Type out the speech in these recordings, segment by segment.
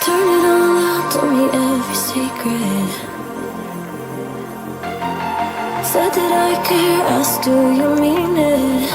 Turn it all out, told me every secret. Said that I care, asked do you mean it?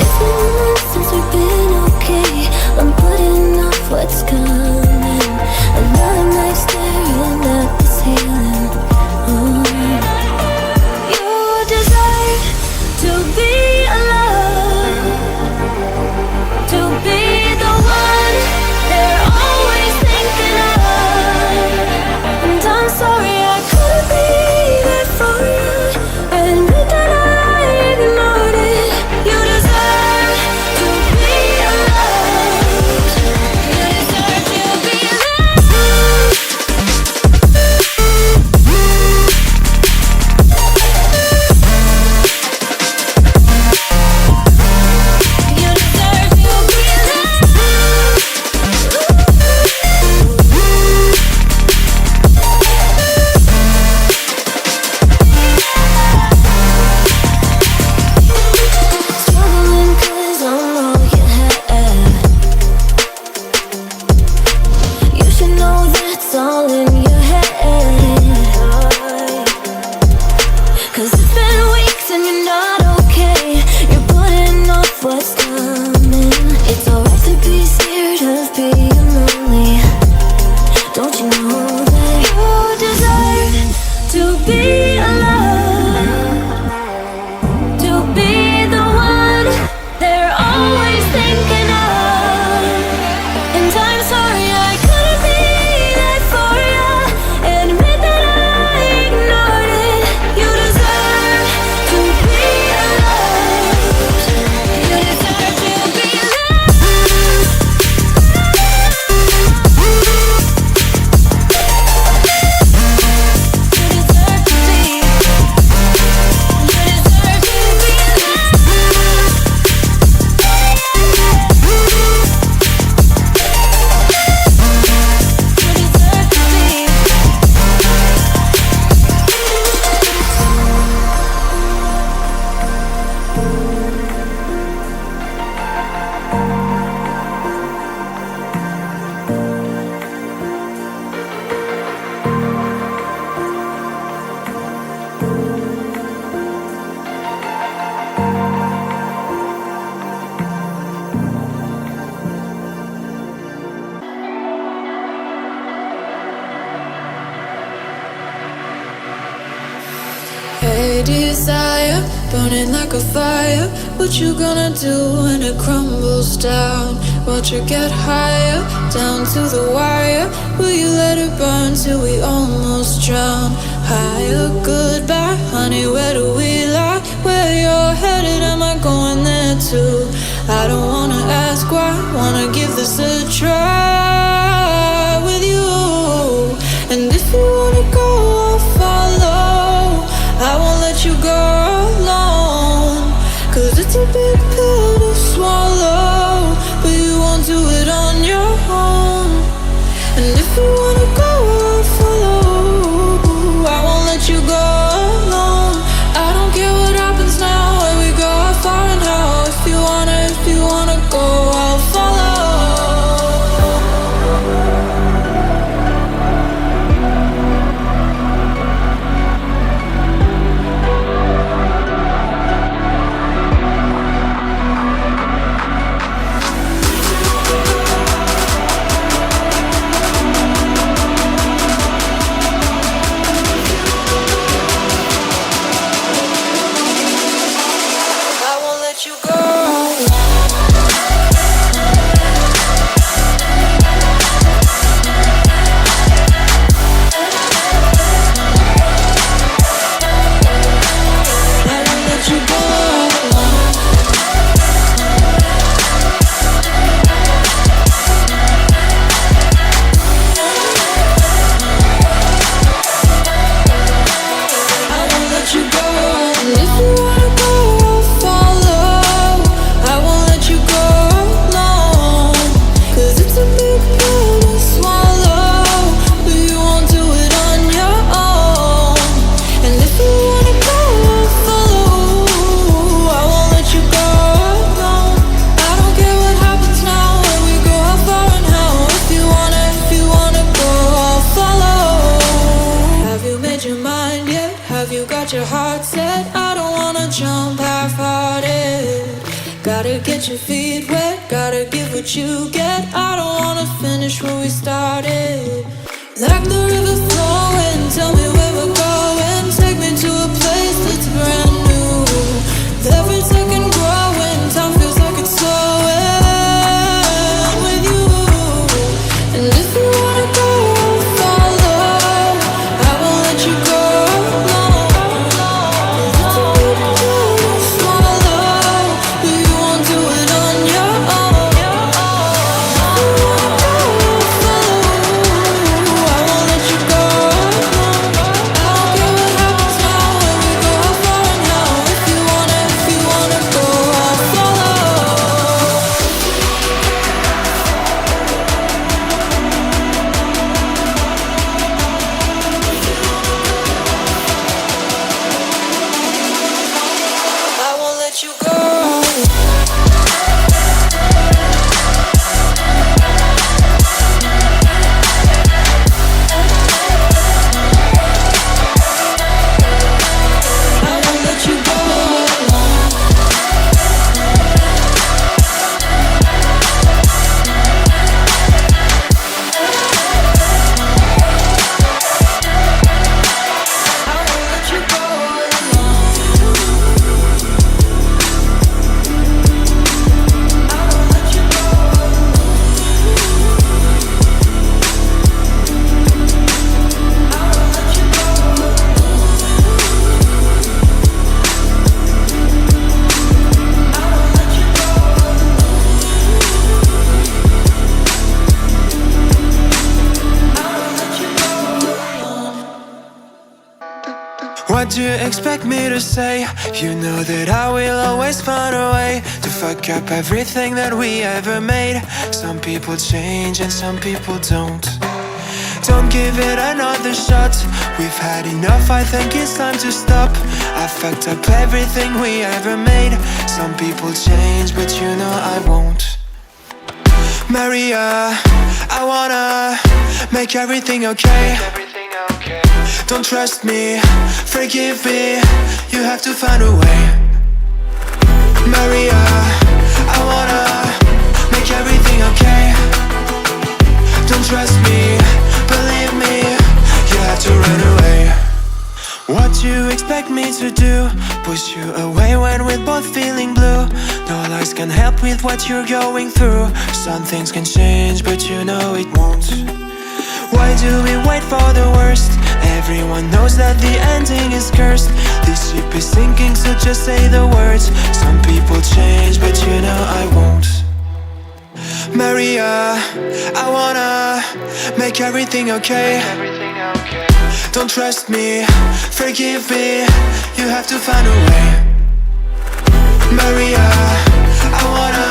It's been months since we've been okay. I'm putting off what's coming. Another night staring at the ceiling. You deserve to be alone, to be the one they're always thinking of. And I'm sorry I couldn't be there for you. I admit that I ignored it. You deserve to be alone. You deserve to be alone. You deserve to be alone. Struggling 'cause I'm all you had. You should know that's all in your head. 'Cause it's been weeks and you're not okay. You're putting off what's coming. It's alright to be scared of being lonely. Don't you know that you deserve to be alone, to be the one they're always thinking of? And I'm sorry I couldn't be there for you. Admit that I ignored it. You deserve to be alone. You deserve to be alone. You deserve to be. You deserve to be alone. You deserve to be. Hey desire, burning like a fire. What you gonna do when it crumbles down? Watch it get higher, down to the wire. Will you let it burn till we almost drown? Higher, goodbye, honey, where do we lie? Where you're headed, am I going there too? I don't wanna ask why, wanna give this a try with you. And if you wanna go, I'll follow. I won't let you go alone. 'Cause it's a big pill to swallow, but you won't do it on your own. And if you wanna go, I'll follow. I won't let you go alone. I don't care what happens now, where we go, how far and how. If you wanna go, I'll follow. your heart set. I don't wanna jump half-hearted. Gotta get your feet wet, gotta give what you get. I don't wanna finish where we started. Like the river flowing, tell me where we're going. Take me to a place that's brand new. Every second growing, time feels like it's slowing with you. And if you wanna go, I'll follow. I won't let you go alone. It's a big pill to swallow, but you won't do it on your own. If you wanna go, I'll follow. I won't let you go alone. I don't care what happens now, when we go how far and how. If you wanna go, I'll follow. I won't let you go. I won't let you go alone. I won't let you go What do you expect me to say? You know that I will always find a way to fuck up everything that we ever made. Some people change and some people don't. Don't give it another shot. We've had enough, I think it's time to stop. I fucked up everything we ever made. Some people change, but you know I won't. Maria, I wanna make everything okay. Don't trust me, forgive me, you have to find a way. Maria, I wanna make everything okay. Don't trust me, believe me, you have to run away. What you expect me to do? Push you away when we're both feeling blue. No lies can help with what you're going through. Some things can change, but you know it won't. Why do we wait for the worst? Everyone knows that the ending is cursed. This ship is sinking, so just say the words. Some people change, but you know I won't. Maria, I wanna make everything okay. Don't trust me, forgive me, you have to find a way. Maria, I wanna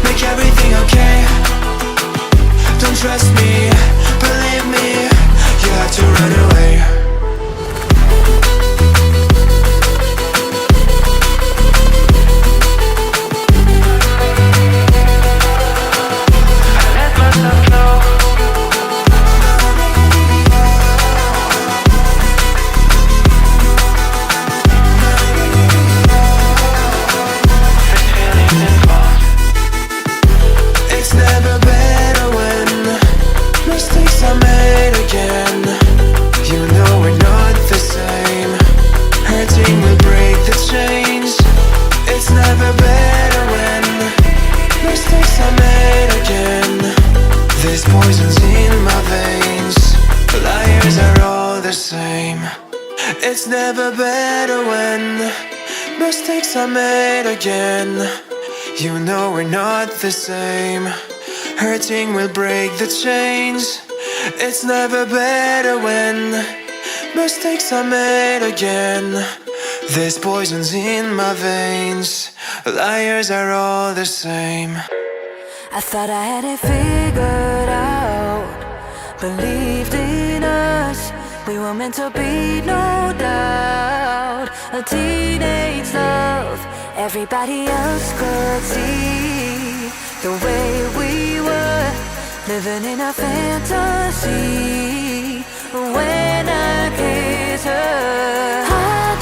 make everything okay. Don't trust me, believe me, you have to run away. I let myself go. It's never better when mistakes are made again. You know we're not the same. Hurting will break the chains. It's never better when mistakes are made again. There's poisons in my veins. Liars are all the same. It's never better when mistakes are made again. You know we're not the same. Hurting will break the chains. It's never better when mistakes are made again. There's poisons in my veins. Liars are all the same. I thought I had it figured out. Believed in us. We were meant to be, no doubt. A teenage love. Everybody else could see the way we were, living in a fantasy. When I kiss her, I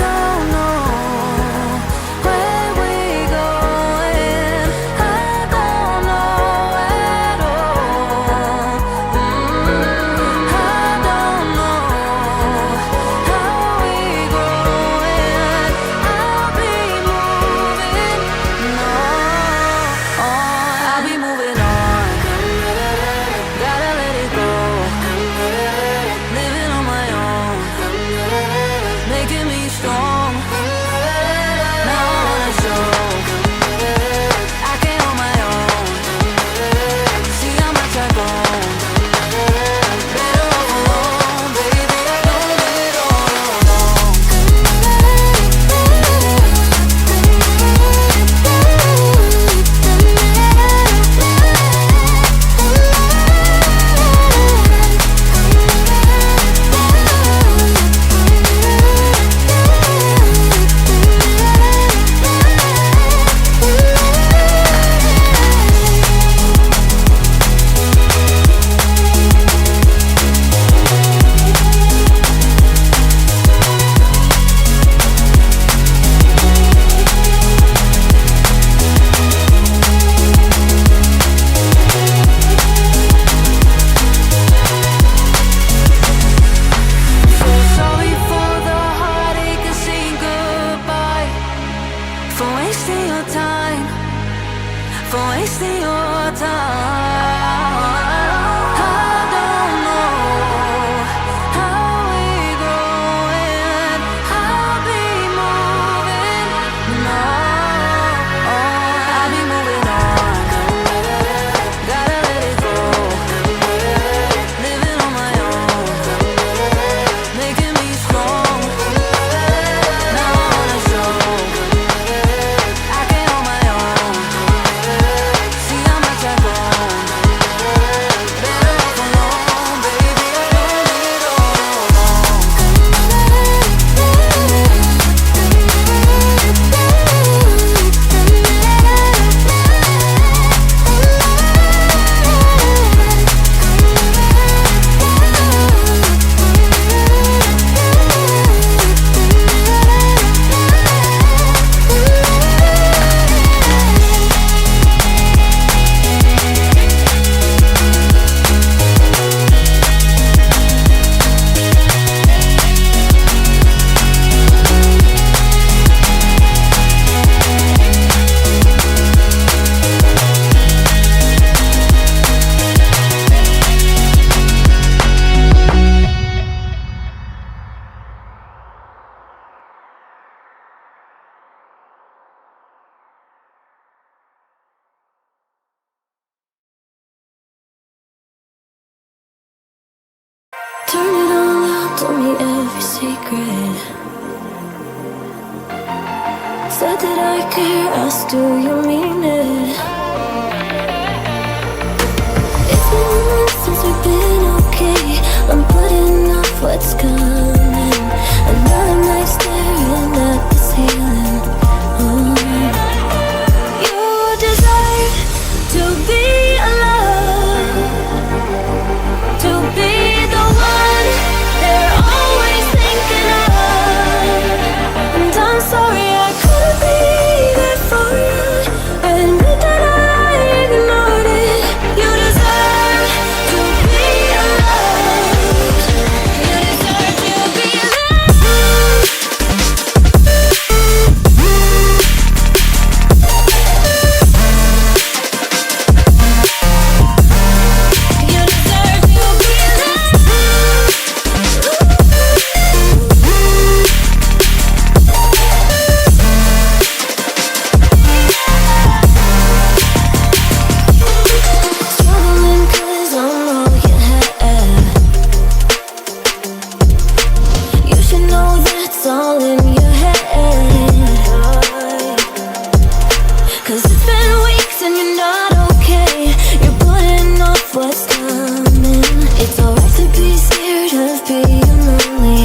told me every secret. Said that I care, asked do you mean it? It's been months since we've been okay. I'm putting off what's coming. Another night staring at the ceiling. You deserve to be alone, to be the one they're always thinking of. And I'm sorry I couldn't be there for you. Admit that I ignored it. You deserve to be alone. You deserve to be alone. You deserve to be alone. Struggling 'cause I'm all you have. You should know that's all in your head. 'Cause it's been weeks and you're not okay. You're putting off what's coming. It's alright to be scared of being lonely.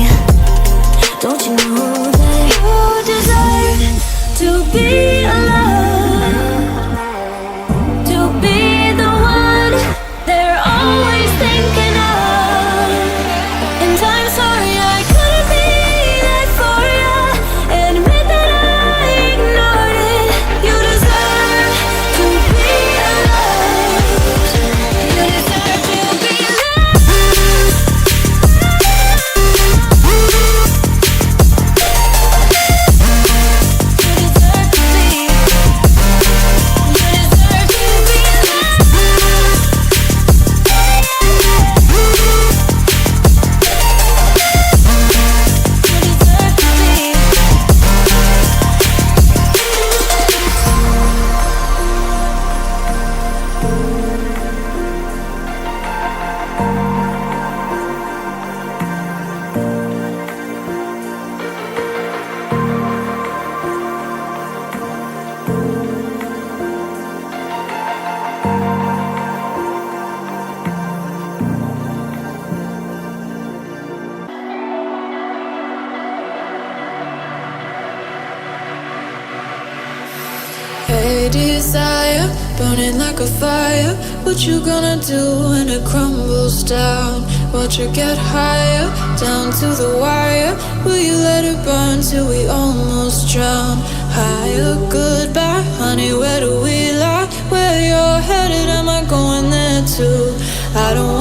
Don't you know that you deserve to be alone, to be the one they're always thinking of? And I'm sorry I couldn't be there for you. Admit that I ignored it. You deserve to be alone. You deserve to be alone. You deserve to be. You deserve to be alone. You deserve to be. Hey desire, burning like a fire. What you gonna do when it crumbles down? Watch it get higher, down to the wire. Will you let it burn till we almost drown? Higher, goodbye, honey, where do we lie? Where you're headed, am I going there too? I don't